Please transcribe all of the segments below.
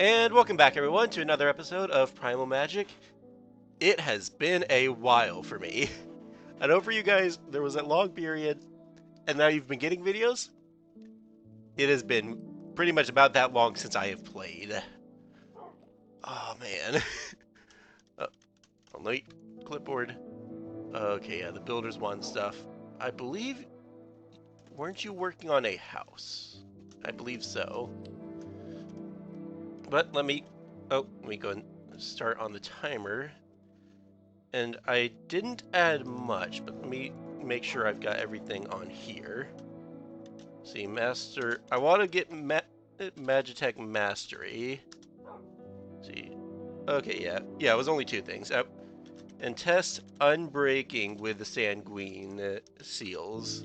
And welcome back, everyone, to another episode of Primal Magic. It has been a while for me. I know for you guys, there was that long period, and now you've been getting videos. It has been pretty much about that long since I have played. Oh, man. Oh, wait, clipboard. Okay, yeah, the Builder's One stuff. I believe, weren't you working on a house? I believe so. But let me go and start on the timer. And I didn't add much, but let me make sure I've got everything on here. See, master. I want to get Magitech Mastery. See. Okay, yeah, it was only two things. And test Unbreaking with the Sanguine Seals.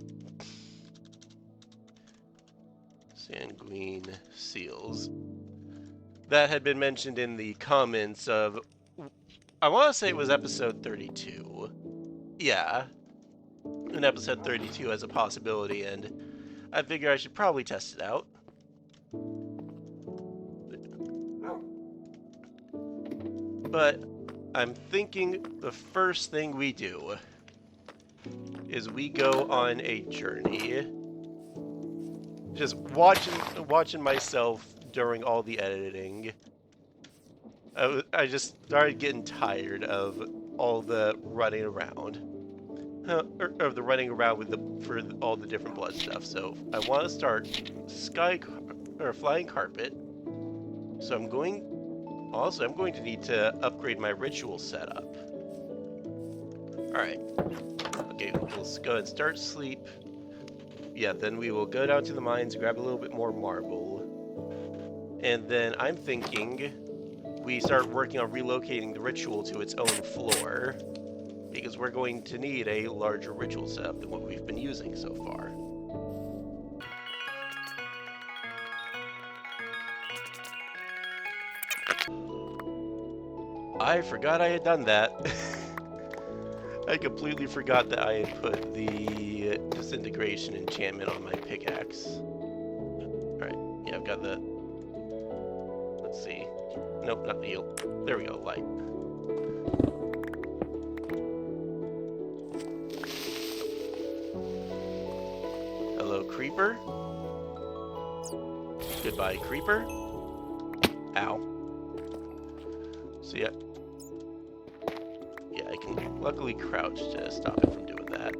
Sanguine Seals. That had been mentioned in the comments of, I want to say it was episode 32. Yeah, in episode 32 as a possibility, and I figure I should probably test it out. But I'm thinking the first thing we do is we go on a journey. Just watching myself during all the editing. I just started getting tired of all the running around. Or the running around for all the different blood stuff. So I want to start flying carpet. So I'm going to need to upgrade my ritual setup. Alright. Okay, let's go and start sleep. Yeah, then we will go down to the mines, grab a little bit more marble. And then I'm thinking we start working on relocating the ritual to its own floor, because we're going to need a larger ritual setup than what we've been using so far. I forgot I had done that. I completely forgot that I had put the disintegration enchantment on my pickaxe. Alright, yeah, I've got the... Let's see. Nope, not the heal. There we go, light. Hello, creeper. Goodbye, creeper. Ow. So yeah, I can luckily crouch to stop it from doing that.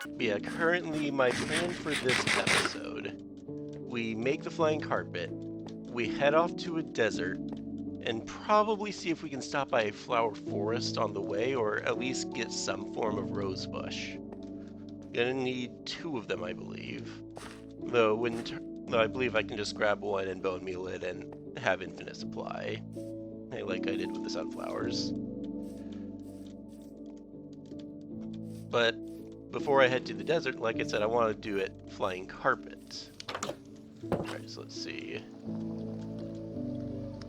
But yeah, currently my plan for this episode, we make the flying carpet, we head off to a desert, and probably see if we can stop by a flower forest on the way, or at least get some form of rose bush. Gonna need 2 of them, I believe. Though I believe I can just grab one and bone meal it and have infinite supply. Hey, like I did with the sunflowers. But before I head to the desert, like I said, I want to do it flying carpet. Alright, so let's see.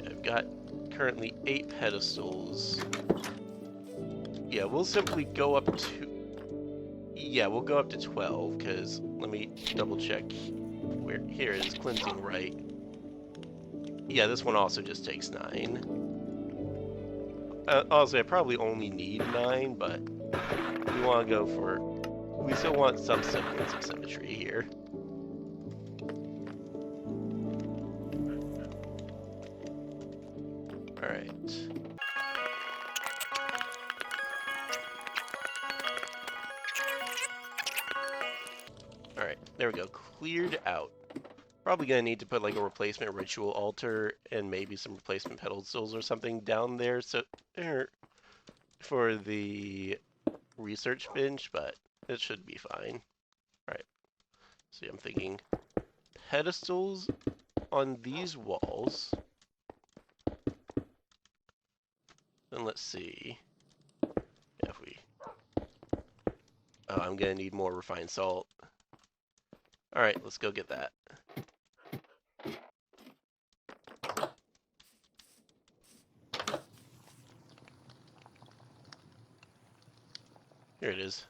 I've got currently 8 pedestals. Yeah, we'll simply go up to... Yeah, we'll go up to 12, because let me double check where... Here it is, cleansing right. Yeah, this one also just takes 9. Honestly, I probably only need 9, but we want to go for... We still want some semblance of symmetry here. Alright. Alright, there we go. Cleared out. Probably gonna need to put like a replacement ritual altar and maybe some replacement pedestals or something down there for the research bench, but it should be fine. Alright. See, I'm thinking pedestals on these walls. Then let's see. If we... Oh, I'm gonna need more refined salt. Alright, let's go get that. Here it is.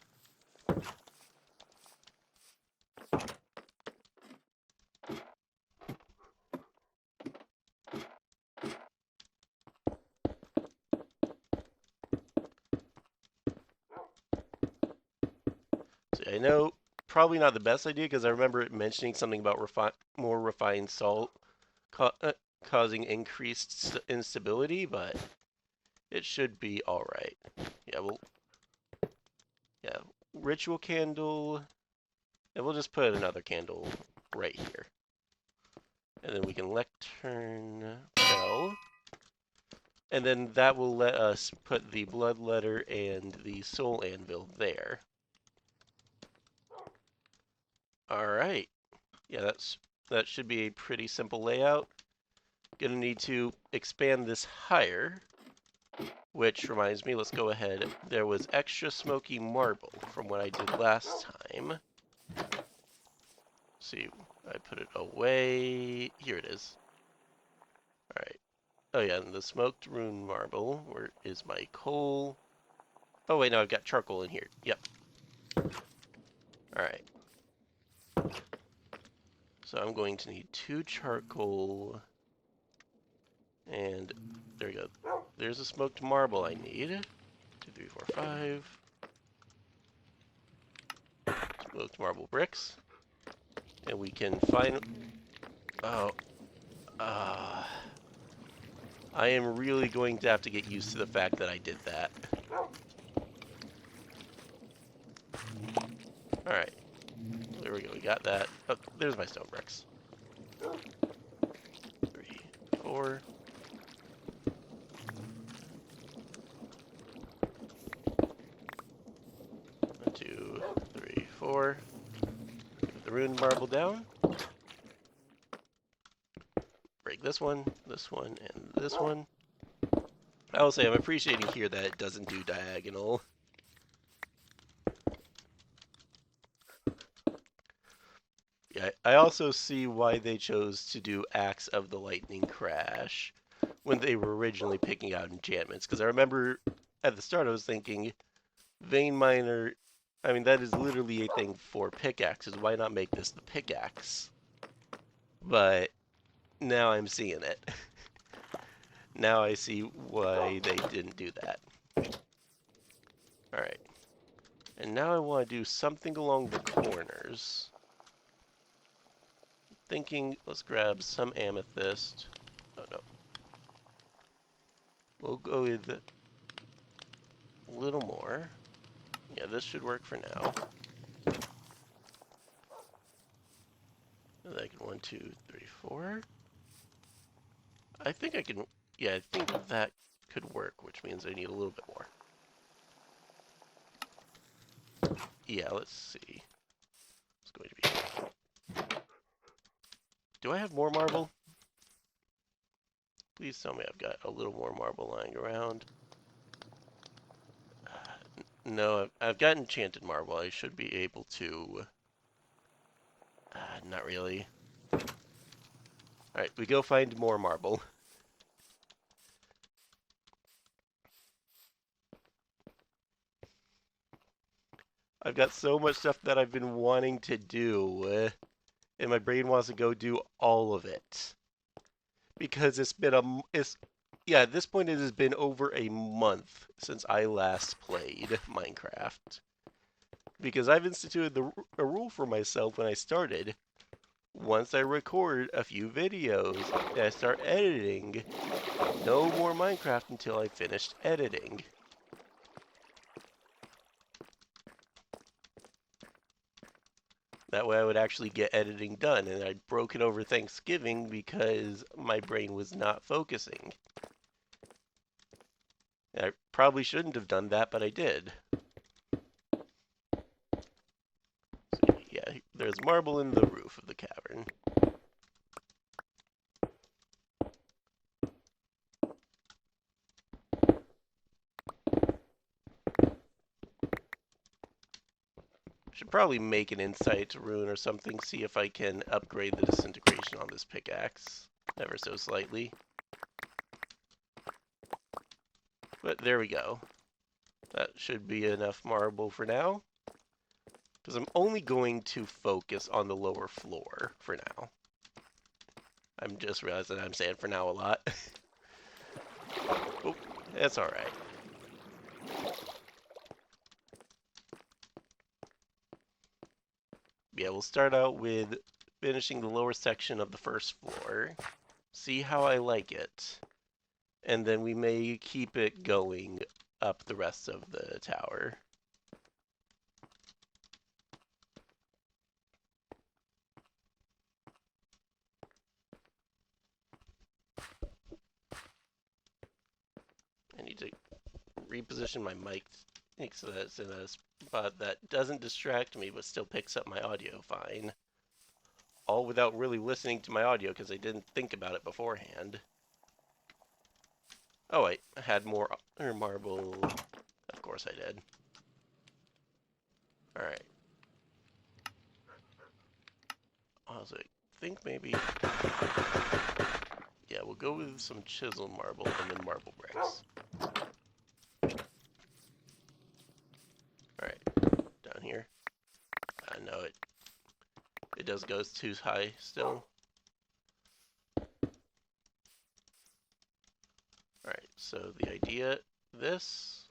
I know probably not the best idea because I remember it mentioning something about more refined salt causing increased instability, but it should be all right. Yeah, ritual candle, and we'll just put another candle right here. And then we can lectern bell. And then that will let us put the blood letter and the soul anvil there. Alright. Yeah, that should be a pretty simple layout. Gonna need to expand this higher. Which reminds me, let's go ahead. There was extra smoky marble from what I did last time. See, I put it away. Here it is. Alright. Oh yeah, and the smoked rune marble. Where is my coal? Oh wait, no, I've got charcoal in here. Yep. Alright. So I'm going to need 2 charcoal. And there we go. There's a smoked marble I need. 2, 3, 4, 5. Smoked marble bricks. And we can find... Oh. I am really going to have to get used to the fact that I did that. Alright. There we go, we got that. Oh, there's my stone bricks. 3, 4. 1, 2, 3, 4. Put the rune marble down. Break this one, and this one. I will say I'm appreciating here that it doesn't do diagonal. Yeah, I also see why they chose to do Axe of the Lightning Crash when they were originally picking out enchantments. Because I remember at the start I was thinking, Vein Miner, I mean, that is literally a thing for pickaxes. Why not make this the pickaxe? But now I'm seeing it. Now I see why they didn't do that. Alright. And now I want to do something along the corners. Thinking, let's grab some amethyst. Oh no. We'll go with a little more. Yeah, this should work for now. Like 1, 2, 3, 4. I think I can. Yeah, I think that could work, which means I need a little bit more. Yeah, let's see. It's going to be. Do I have more marble? Please tell me I've got a little more marble lying around. No, I've got enchanted marble. I should be able to... not really. Alright, we go find more marble. I've got so much stuff that I've been wanting to do, and my brain wants to go do all of it. Because it's been yeah, at this point it has been over a month since I last played Minecraft. Because I've instituted a rule for myself when I started. Once I record a few videos and I start editing, no more Minecraft until I finished editing. That way I would actually get editing done, and I broke it over Thanksgiving because my brain was not focusing. I probably shouldn't have done that, but I did. So, yeah, there's marble in the roof of the cavern. Should probably make an insight rune or something, see if I can upgrade the disintegration on this pickaxe ever so slightly. But there we go. That should be enough marble for now. Because I'm only going to focus on the lower floor for now. I'm just realizing I'm saying for now a lot. Oh, that's alright. Yeah, we'll start out with finishing the lower section of the first floor. See how I like it. And then we may keep it going up the rest of the tower. I need to reposition my mic so that it's in a spot that doesn't distract me but still picks up my audio fine. All without really listening to my audio because I didn't think about it beforehand. Oh wait, I had more marble. Of course I did. Alright. I was like, think maybe... Yeah, we'll go with some chiseled marble and then marble bricks. Alright, down here. I know it does go too high still. Alright, so the idea, this...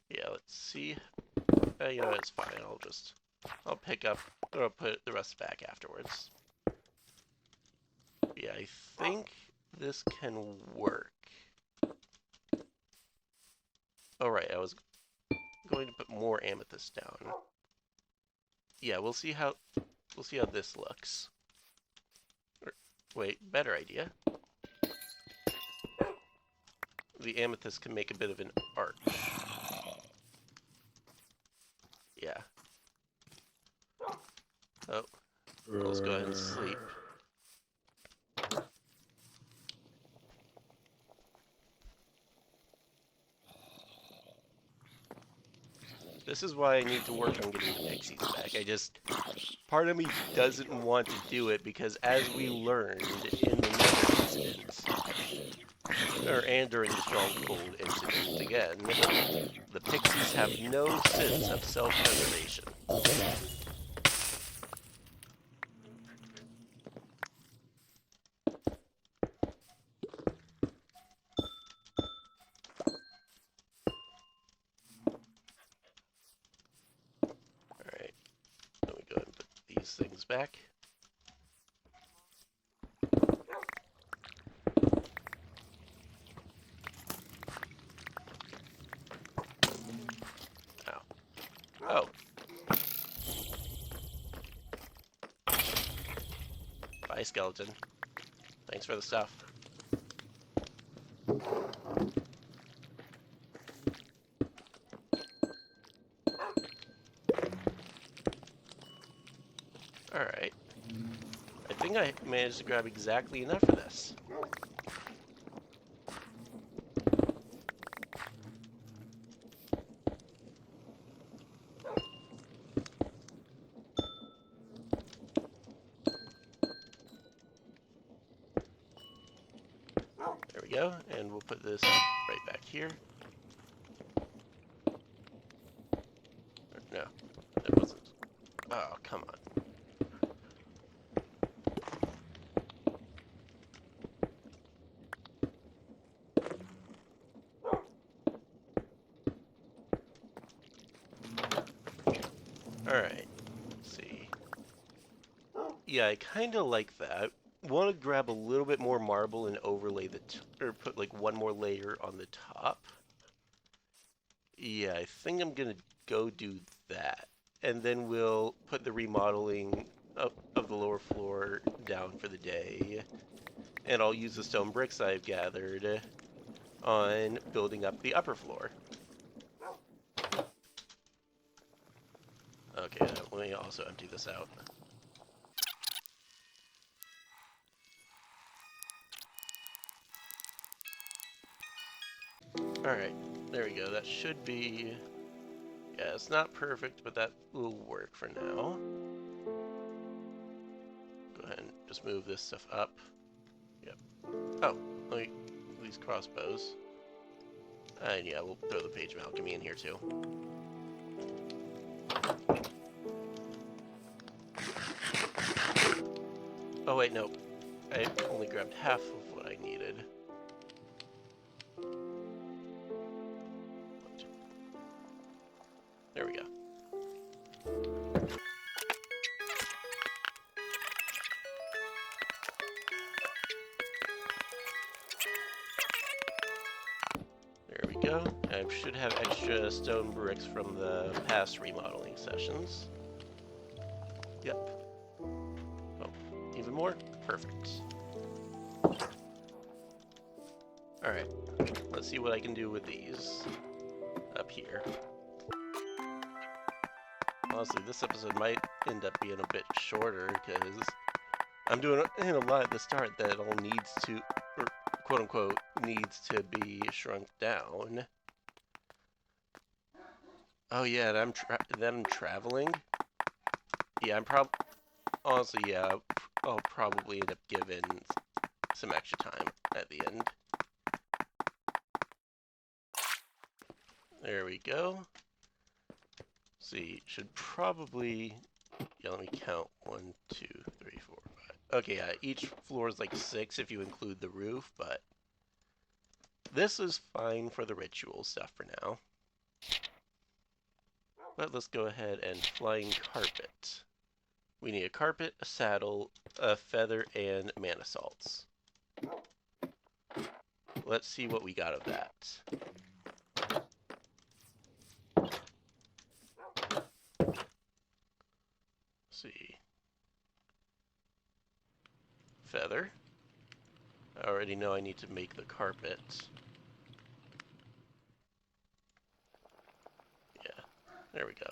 Yeah, let's see. You know, it's fine, I'll pick up, or I'll put the rest back afterwards. Yeah, I think this can work. Oh right, I was going to put more amethyst down. Yeah, we'll see how this looks. Or, wait, better idea. The amethyst can make a bit of an arch. Yeah. Oh, well, let's go ahead and sleep. This is why I need to work on getting the pixies back. Part of me doesn't want to do it because as we learned in the Nether incident, and during the Stronghold incident again, the pixies have no sense of self-preservation. Alright, let me go ahead and put these things back. Oh. Bye, skeleton. Thanks for the stuff. Alright. I think I managed to grab exactly enough for this. There we go, and we'll put this right back here. No, that wasn't. Oh, come on. Alright, let's see. Yeah, I kind of like that. Want to grab a little bit more marble and overlay or put like one more layer on the top. Yeah, I think I'm gonna go do that. And then we'll put the remodeling of the lower floor down for the day. And I'll use the stone bricks I've gathered on building up the upper floor. Okay, let me also empty this out. Alright, there we go. That should be... Yeah, it's not perfect, but that will work for now. Go ahead and just move this stuff up. Yep. Oh, these crossbows. And yeah, we'll throw the page of alchemy in here too. Oh wait, no. I only grabbed half of what I needed. There we go. There we go. I should have extra stone bricks from the past remodeling sessions. Yep. Oh, even more? Perfect. Alright, let's see what I can do with these up here. Honestly, this episode might end up being a bit shorter because I'm doing a lot at the start that all needs to, or quote unquote, needs to be shrunk down. Oh yeah, and I'm traveling. Yeah, honestly, yeah, I'll probably end up giving some extra time at the end. There we go. See, should probably, yeah, let me count. 1, 2, 3, 4, 5. Okay, yeah, each floor is like 6 if you include the roof, but this is fine for the ritual stuff for now. But let's go ahead and flying carpet. We need a carpet, a saddle, a feather, and mana salts. Let's see what we got of that. See. Feather. I already know I need to make the carpet. Yeah, there we go.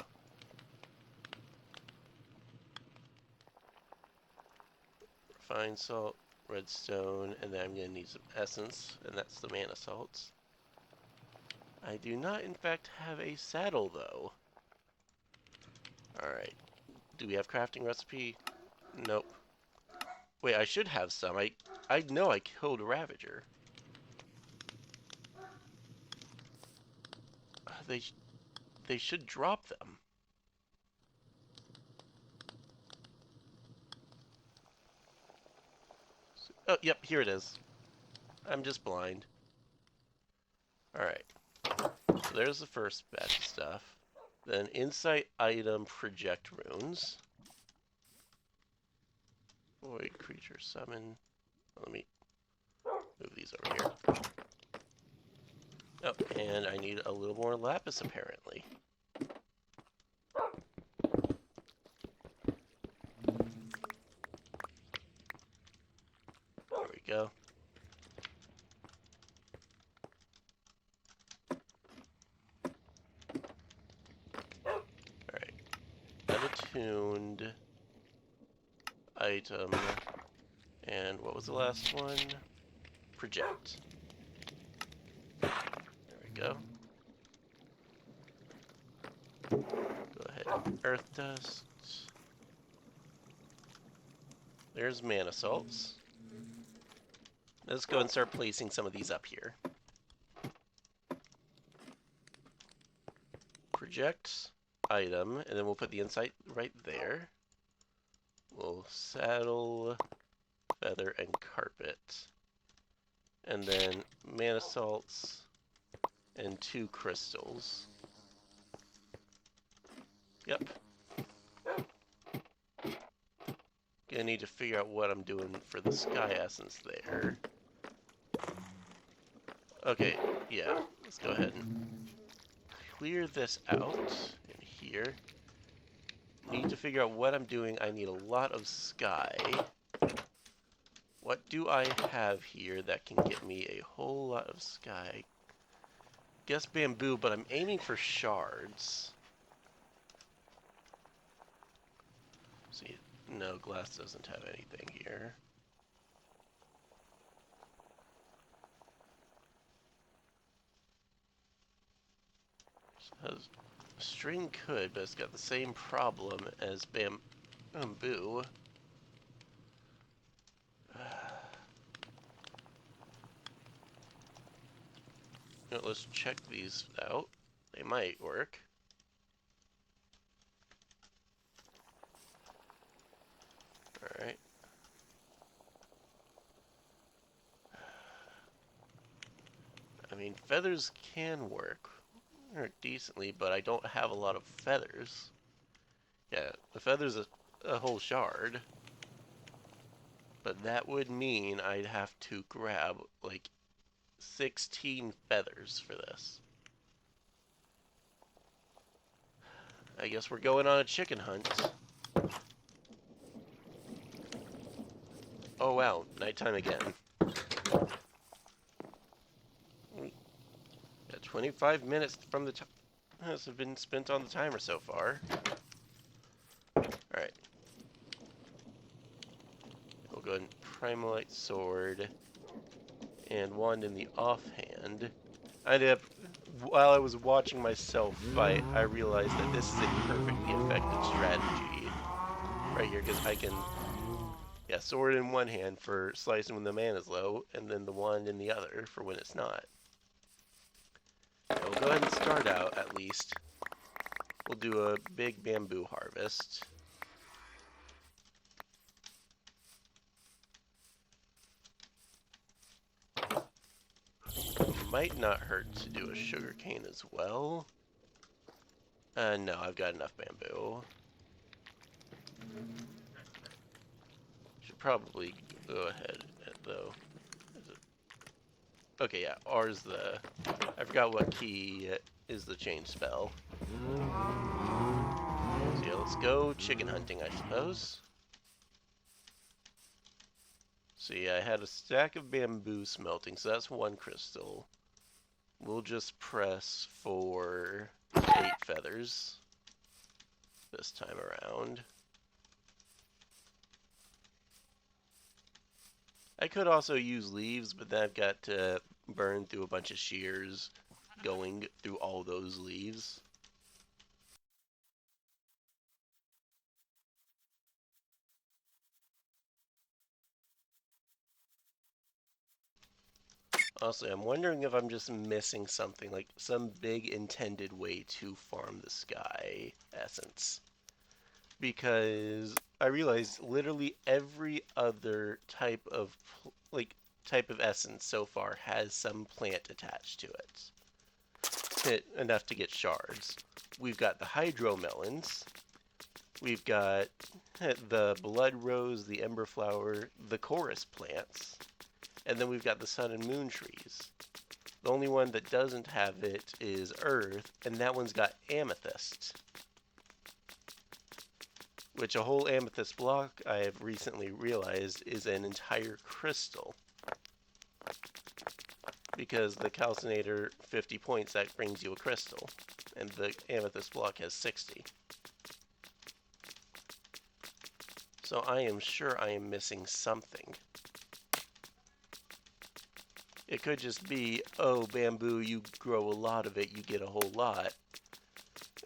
Refined salt, redstone, and then I'm going to need some essence, and that's the mana salts. I do not, in fact, have a saddle, though. Alright. Do we have crafting recipe? Nope. Wait, I should have some. I know I killed a Ravager. They should drop them. Oh, yep, here it is. I'm just blind. Alright. So there's the first batch of stuff. Then insight item project runes. Void creature summon. Let me move these over here. Oh, and I need a little more lapis apparently. There we go. Alright. Unattuned item. And what was the last one? Project. There we go. Go ahead. Earth dust. There's mana salts. Let's go and start placing some of these up here. Project item, and then we'll put the insight right there. We'll saddle, feather, and carpet. And then mana salts and 2 crystals. Yep. Gonna need to figure out what I'm doing for the sky essence there. Okay, yeah. Let's go ahead and clear this out in here. Need to figure out what I'm doing. I need a lot of sky. What do I have here that can get me a whole lot of sky? Guess bamboo, but I'm aiming for shards. See, no, glass doesn't have anything here. So string could, but it's got the same problem as bamboo. You know, let's check these out. They might work. Alright. I mean, feathers can work. or decently, but I don't have a lot of feathers. Yeah, the feathers a whole shard. But that would mean I'd have to grab like 16 feathers for this. I guess we're going on a chicken hunt. Oh wow, nighttime again. Yeah, 25 minutes from the time has been spent on the timer so far. Alright. We'll go ahead and Primal Sword and wand in the offhand. I ended up, while I was watching myself fight, I realized that this is a perfectly effective strategy right here, because I can, yeah, sword in one hand for slicing when the man is low, and then the wand in the other for when it's not. So we'll go ahead and start out, at least. We'll do a big bamboo harvest. Might not hurt to do a sugarcane as well. No, I've got enough bamboo. Should probably go ahead, though. Okay, yeah, R is the... I forgot what key is the change spell. So yeah, let's go chicken hunting, I suppose. So yeah, I had a stack of bamboo smelting, so that's one crystal. We'll just press for 8 feathers this time around. I could also use leaves, but then I've got to burn through a bunch of shears going through all those leaves. Honestly, I'm wondering if I'm just missing something, like some big intended way to farm the sky essence. Because I realized literally every other type of essence so far has some plant attached to it. Enough to get shards. We've got the hydro melons. We've got the blood rose, the ember flower, the chorus plants. And then we've got the sun and moon trees. The only one that doesn't have it is earth, and that one's got amethyst. Which a whole amethyst block, I have recently realized, is an entire crystal. Because the calcinator 50 points, that brings you a crystal. And the amethyst block has 60. So I am sure I am missing something. It could just be, oh, bamboo, you grow a lot of it, you get a whole lot.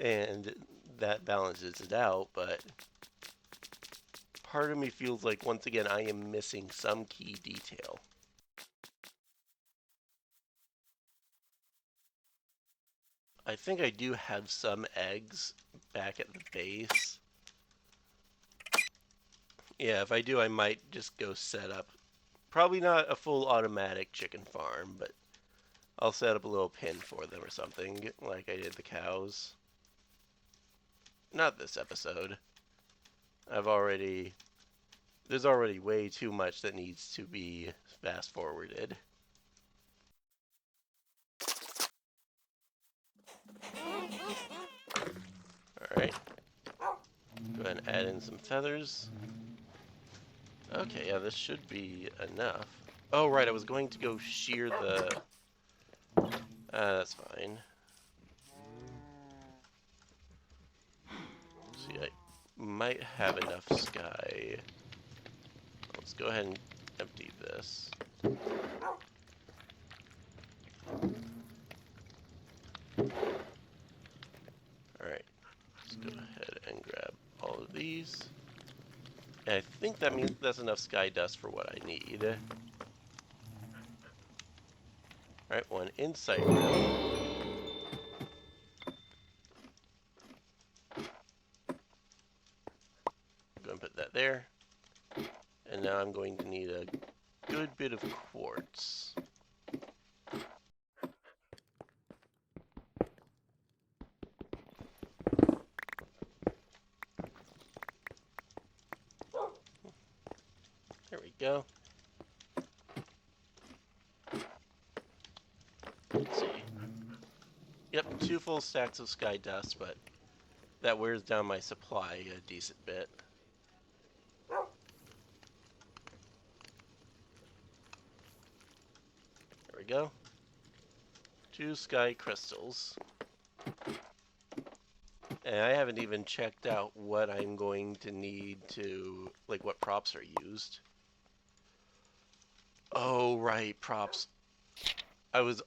And that balances it out, but part of me feels like, once again, I am missing some key detail. I think I do have some eggs back at the base. Yeah, if I do, I might just go set up. Probably not a full automatic chicken farm, but I'll set up a little pen for them or something, like I did the cows. Not this episode. There's already way too much that needs to be fast forwarded. Alright. Go ahead and add in some feathers. Okay, yeah, this should be enough. Oh, right, I was going to go shear the... that's fine. See, I might have enough sky. Let's go ahead and empty this. Alright, let's go ahead and grab all of these. And I think that means that's enough sky dust for what I need. Alright, one insight room. Go and put that there. And now I'm going to need a good bit of quartz. go. Let's see. Yep, 2 full stacks of sky dust, but that wears down my supply a decent bit. There we go. 2 sky crystals. And I haven't even checked out what I'm going to need to, like, what props are used. Oh, right, props. I was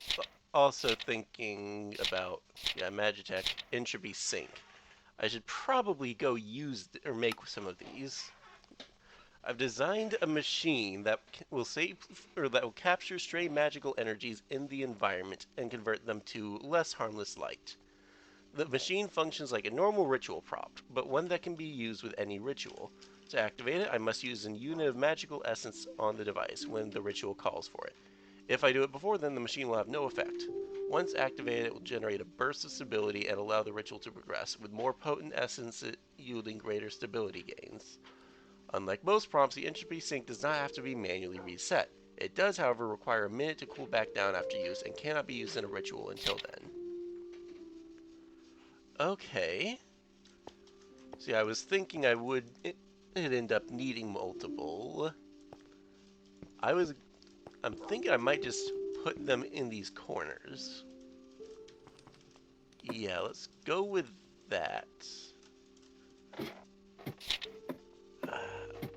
also thinking about, yeah, Magitech, Entropy Sync. I should probably go use or make some of these. I've designed a machine that will save or that will capture stray magical energies in the environment and convert them to less harmless light. The machine functions like a normal ritual prop, but one that can be used with any ritual. To activate it, I must use a unit of magical essence on the device when the ritual calls for it. If I do it before then, the machine will have no effect. Once activated, it will generate a burst of stability and allow the ritual to progress, with more potent essence yielding greater stability gains. Unlike most prompts, the entropy sink does not have to be manually reset. It does, however, require a minute to cool back down after use and cannot be used in a ritual until then. Okay. See, I was thinking I would end up needing multiple. I'm thinking I might just put them in these corners. Yeah, let's go with that.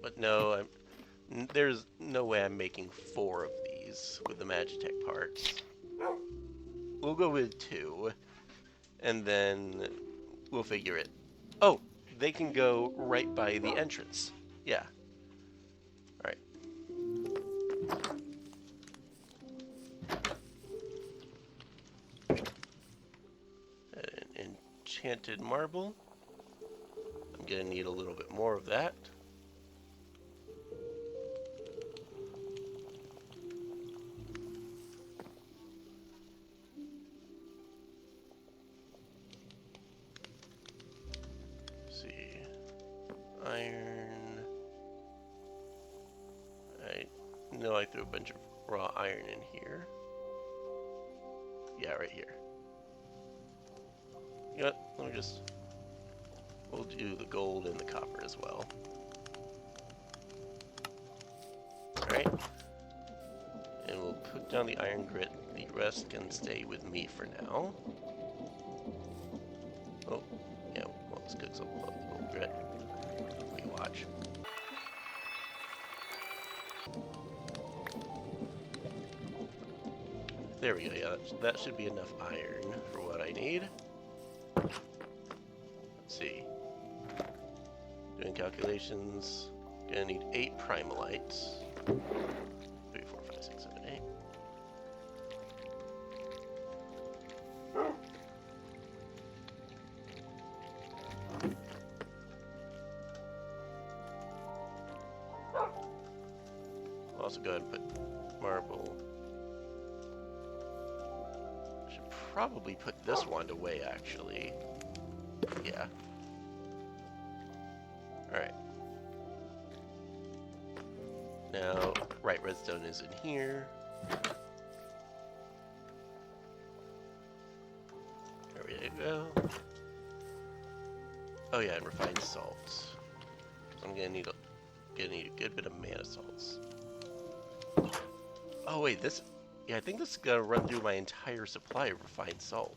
But no, there's no way I'm making 4 of these with the Magitech parts. We'll go with 2, and then we'll figure it. Oh, they can go right by the entrance. Yeah. Alright. An enchanted marble. I'm gonna need a little bit more of that. Let's see. Iron. I know I threw a bunch of raw iron in here. Yeah, right here. You know what? Let me just... We'll do the gold and the copper as well. Alright. And we'll cook down the iron grit. The rest can stay with me for now. Oh, yeah, well, let's cook some of the gold grit. We watch. There we go, yeah, that should be enough iron for what I need. Let's see. Doing calculations. Gonna need 8 primalites. 3, 4, 5, 6, 7, 8. I'll also go ahead and put marble. Should probably put this wand away, actually. Yeah. Alright. Now, right, redstone is in here. There we go. Oh yeah, and refined salts. So I'm gonna need a good bit of mana salts. Oh wait, this... Yeah, I think this is gonna run through my entire supply of refined salt.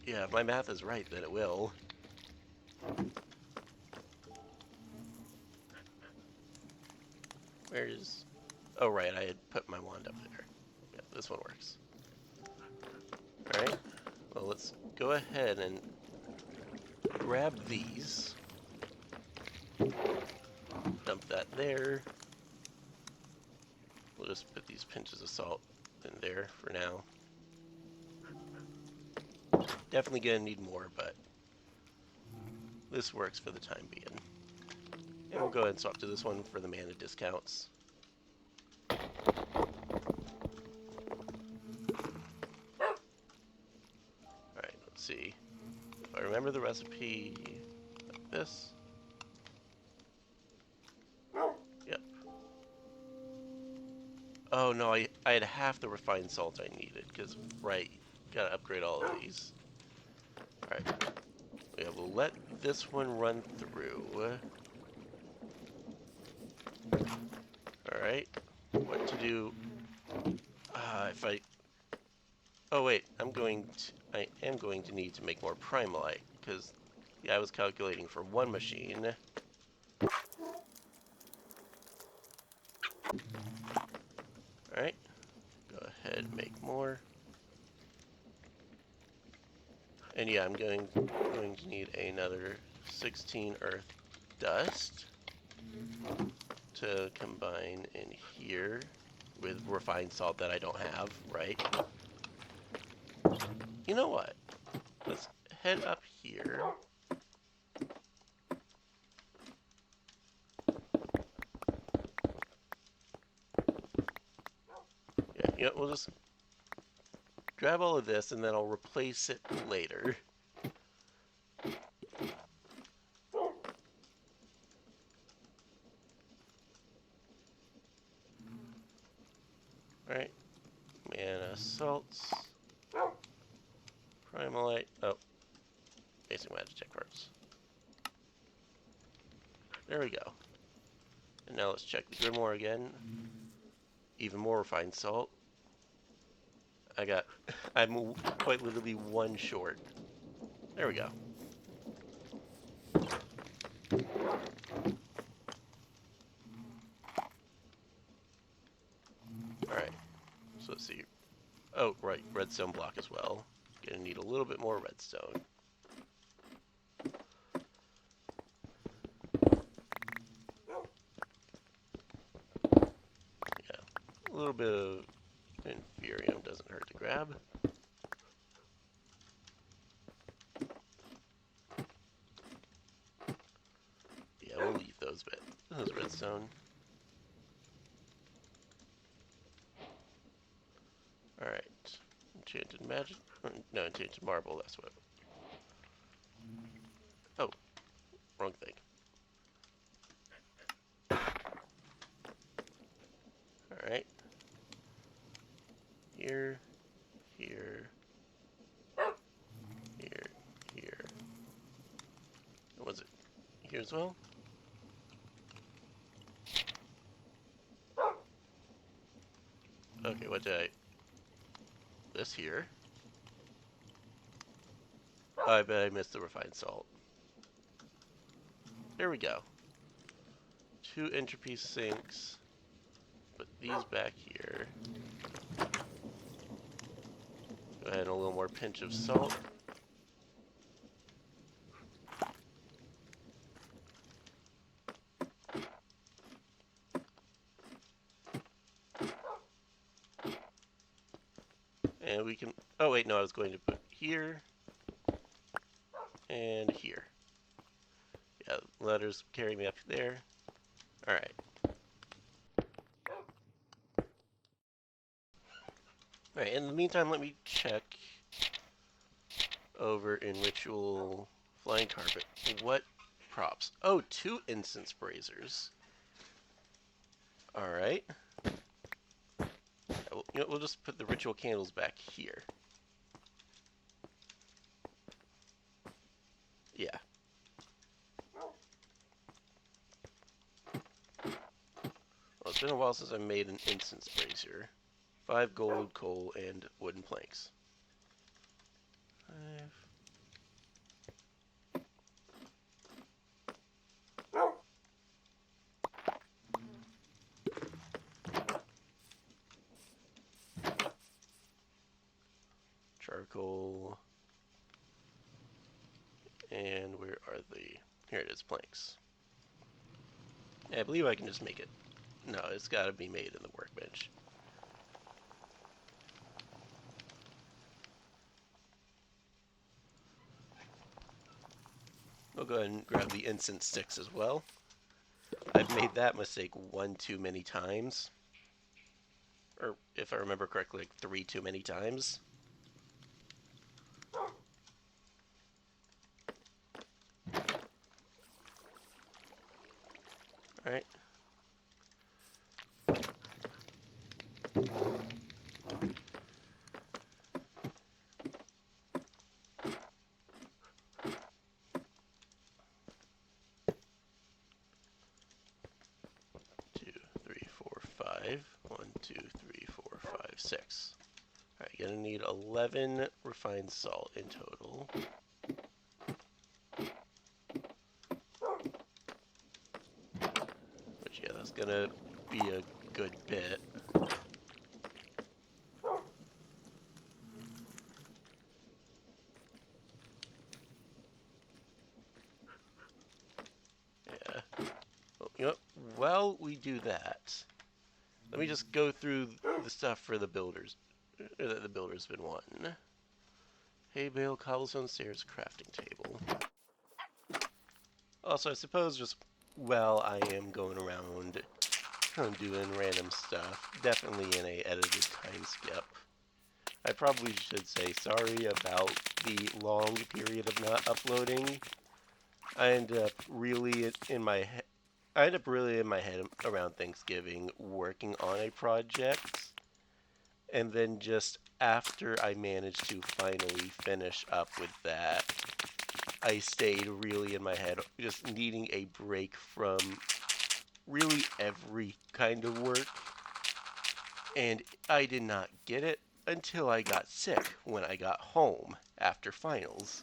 Yeah, if my math is right, then it will. Where's... Oh right, I had put my wand up there. Yeah, this one works. Alright, well let's go ahead and grab these. Dump that there. We'll just put these pinches of salt in there for now. Definitely gonna need more, but this works for the time being. And we'll go ahead and swap to this one for the mana discounts. Alright, let's see. If I remember the recipe like this. Oh no, I had half the refined salt I needed, because, right, gotta upgrade all of these. Alright. Yeah, we'll let this one run through. Alright. What to do? If I... Oh wait, I am going to need to make more Primalite, because, yeah, I was calculating for one machine. Alright. Go ahead and make more. And yeah, I'm going to need another 16 earth dust to combine in here with refined salt that I don't have, right? You know what? Let's head up here. Yeah, you know, we'll just grab all of this and then I'll replace it later. Alright. Mana salts. Primalite. Oh. Basic Magic parts. There we go. And now let's check the Grimoire again. Even more refined salt. I'm quite literally one short. There we go. Alright. So let's see. Oh, right. Redstone block as well. Gonna need a little bit more redstone. Yeah. A little bit of Inferium doesn't hurt to grab. Yeah, we'll leave those redstone. Alright. Enchanted magic. No, enchanted marble, that's what. Oh, wrong thing. Alright. Here, here, here, here. Was it here as well? Okay, what did I... This here. Oh, I bet I missed the refined salt. There we go. 2 entropy sinks. Put these back here. Go ahead and a little more pinch of salt. And we can... Oh, wait, no, I was going to put here. And here. Yeah, letters carry me up there. Alright. Alright, in the meantime, let me check over in Ritual Flying Carpet. What props? Oh, 2 incense braziers. Alright. You know, we'll just put the ritual candles back here. Yeah. Well, it's been a while since I made an incense brazier. 5 gold, coal, and wooden planks. 5. Charcoal. And where are the... Here it is, planks. Yeah, I believe I can just make it. No, it's got to be made in the workbench. We'll go ahead and grab the incense sticks as well. I've made that mistake 1 too many times. Or, if I remember correctly, like 3 too many times. Alright. 2, 3, 4, 5, 6. Alright, gonna need 11 refined salt in total. Which, yeah, that's gonna be a good bit. Yeah. Well, you know, while we do that, let me just go through the stuff for the builders that the builder's been wanting. Hay bale, cobblestone stairs, crafting table. Also, I suppose just while I am going around doing random stuff, definitely in a edited time skip, I probably should say sorry about the long period of not uploading. I ended up really in my head around Thanksgiving working on a project, and then just after I managed to finally finish up with that, I stayed really in my head just needing a break from really every kind of work, and I did not get it until I got sick when I got home after finals.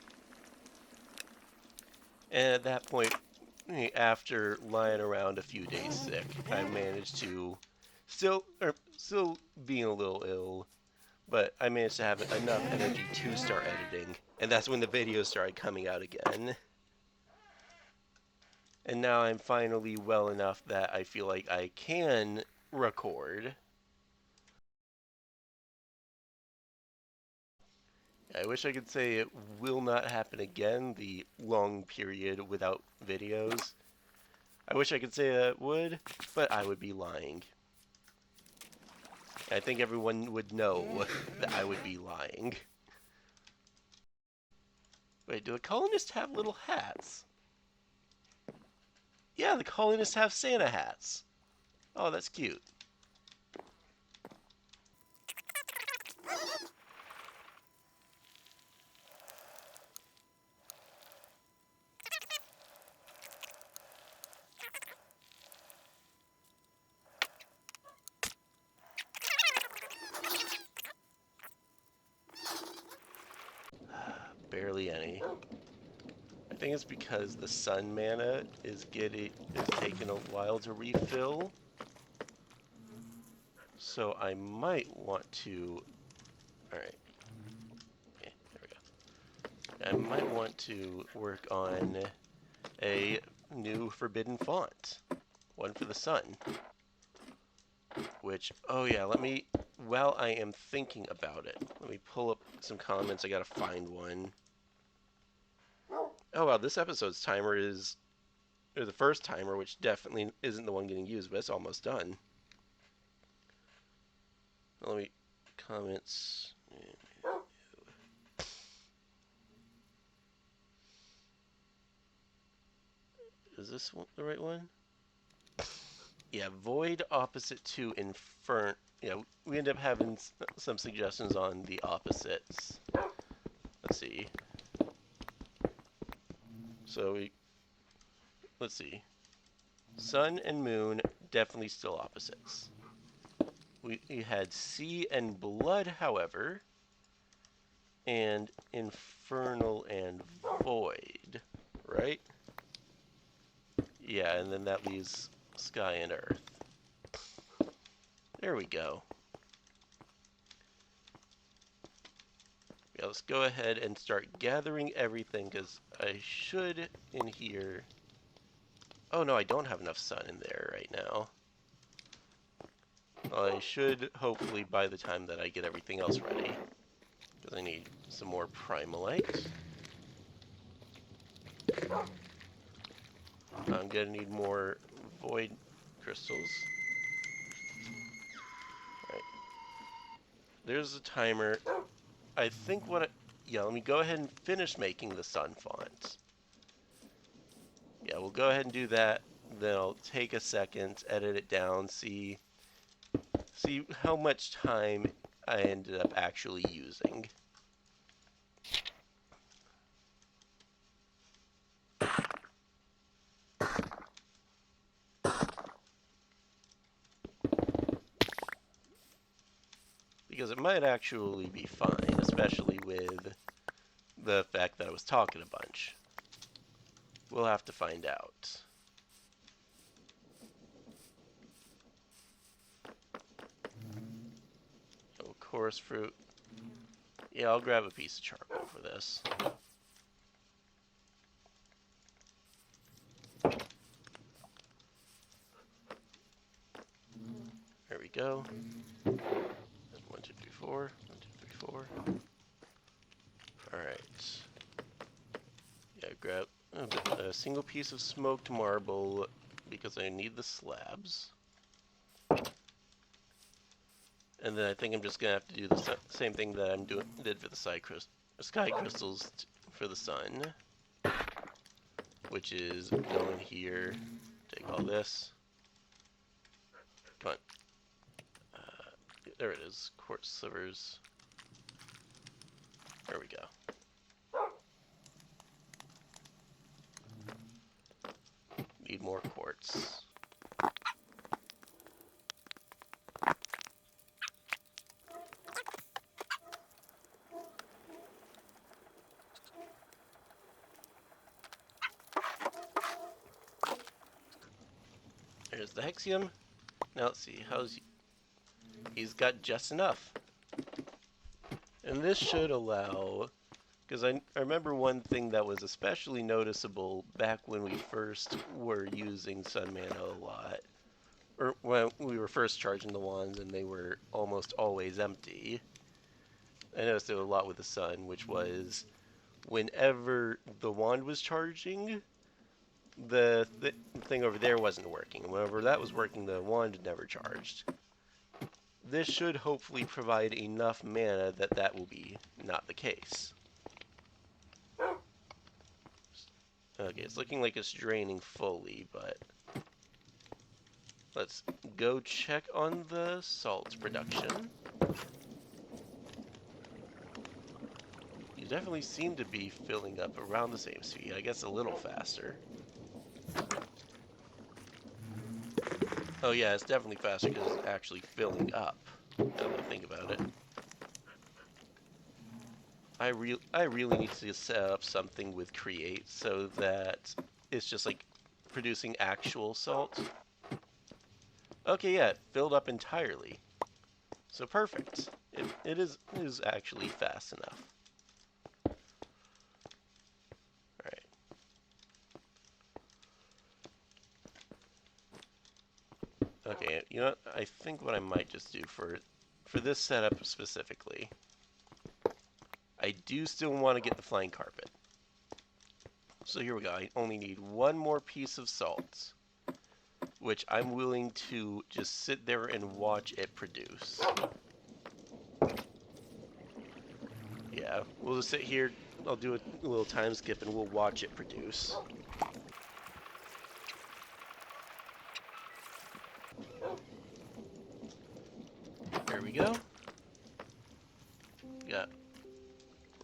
And at that point, after lying around a few days sick, I managed to still being a little ill, but I managed to have enough energy to start editing, and that's when the videos started coming out again. And now I'm finally well enough that I feel like I can record. I wish I could say it will not happen again, the long period without videos. I wish I could say it would, but I would be lying. I think everyone would know that I would be lying. Wait, do the colonists have little hats? Yeah, the colonists have Santa hats. Oh, that's cute. Barely any. I think it's because the sun mana is taking a while to refill. So I might want to. Alright. Okay, there we go. I might want to work on a new forbidden font. One for the sun. Which, oh yeah, while I am thinking about it, let me pull up some comments. I gotta find one. Oh wow, this episode's timer is, or the first timer, which definitely isn't the one getting used, but it's almost done. Let me, comments. Is this one the right one? Yeah, void opposite to infern. Yeah, we end up having some suggestions on the opposites. Let's see. So let's see. Sun and moon, definitely still opposites. We had sea and blood, however, and infernal and void, right? Yeah, and then that leaves sky and earth. There we go. Yeah, let's go ahead and start gathering everything, because I should, in here... Oh no, I don't have enough sun in there right now. I should, hopefully, by the time that I get everything else ready. Because I need some more primalite. I'm gonna need more void crystals. Alright. There's a timer. I think yeah, let me go ahead and finish making the sun font. Yeah, we'll go ahead and do that. Then I'll take a second, edit it down, see how much time I ended up actually using. it might actually be fine, especially with the fact that I was talking a bunch. We'll have to find out. Oh, chorus fruit. Yeah, I'll grab a piece of charcoal for this. There we go. 1, 2, 3, 4. 1, 2, 3, 4. Alright. Yeah, grab a single piece of smoked marble because I need the slabs. And then I think I'm just gonna have to do the same thing that I did for the sky crystals for the sun, which is go in here, take all this. Come on. There it is. Quartz slivers. There we go. Need more quartz. There's the hexium. Now let's see. He's got just enough. And this should allow, because I remember one thing that was especially noticeable back when we first were using sun mana a lot, or when we were first charging the wands and they were almost always empty. I noticed it a lot with the sun, which was whenever the wand was charging, the thing over there wasn't working. And whenever that was working, the wand never charged. This should hopefully provide enough mana that that will be not the case. Okay, it's looking like it's draining fully, but let's go check on the salt production. You definitely seem to be filling up around the same speed, I guess a little faster. Oh yeah, it's definitely faster because it's actually filling up, now that I think about it. I really need to set up something with create so that it's just like producing actual salt. Okay, yeah, it filled up entirely. So perfect. It is actually fast enough. Alright. Okay, you know what? I think what I might just do for this setup specifically, I do still want to get the flying carpet. So here we go. I only need one more piece of salt, which I'm willing to just sit there and watch it produce. Yeah, we'll just sit here. I'll do a little time skip and we'll watch it produce. There we go. Got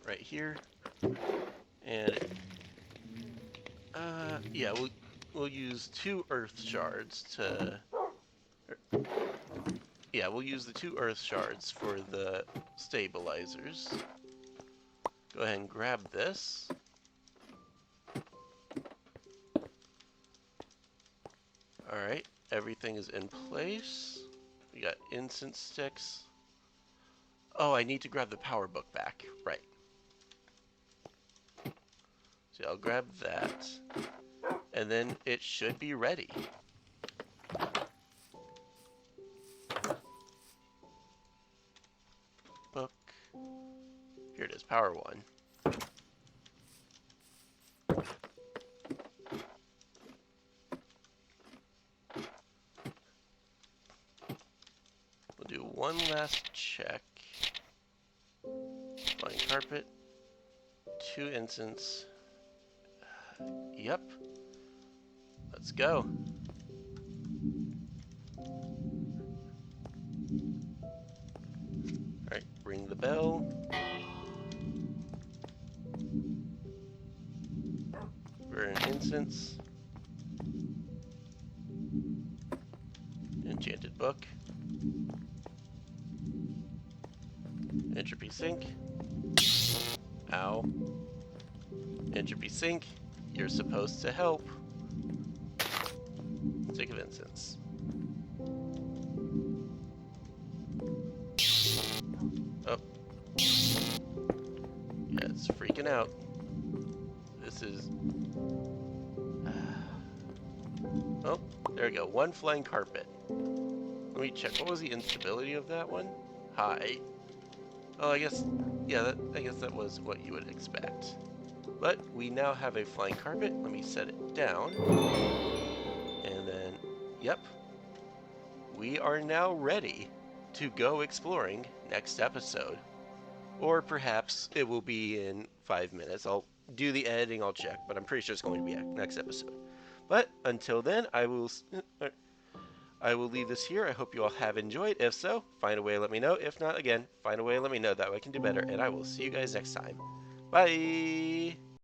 right here. And yeah, we'll use 2 earth shards to. Yeah, we'll use the 2 earth shards for the stabilizers. Go ahead and grab this. Alright, everything is in place. We got incense sticks. Oh, I need to grab the power book back. Right. So I'll grab that. And then it should be ready. Book. Here it is, power 1. We'll do one last check. Flying carpet. 2 incense. Yep. Let's go. Alright, ring the bell. Burn incense. Enchanted book. sink. Ow. Entropy sink. You're supposed to help. Stick of incense. Oh. Yeah, it's freaking out. This is... Oh, there we go. One flying carpet. Let me check. What was the instability of that one? High. Oh, I guess... Yeah, I guess that was what you would expect. But we now have a flying carpet. Let me set it down. And then... Yep. We are now ready to go exploring next episode. Or perhaps it will be in 5 minutes. I'll do the editing, I'll check, but I'm pretty sure it's going to be next episode. But until then, I will leave this here. I hope you all have enjoyed. If so, find a way to let me know. If not, again, find a way to let me know. That way I can do better. And I will see you guys next time. Bye!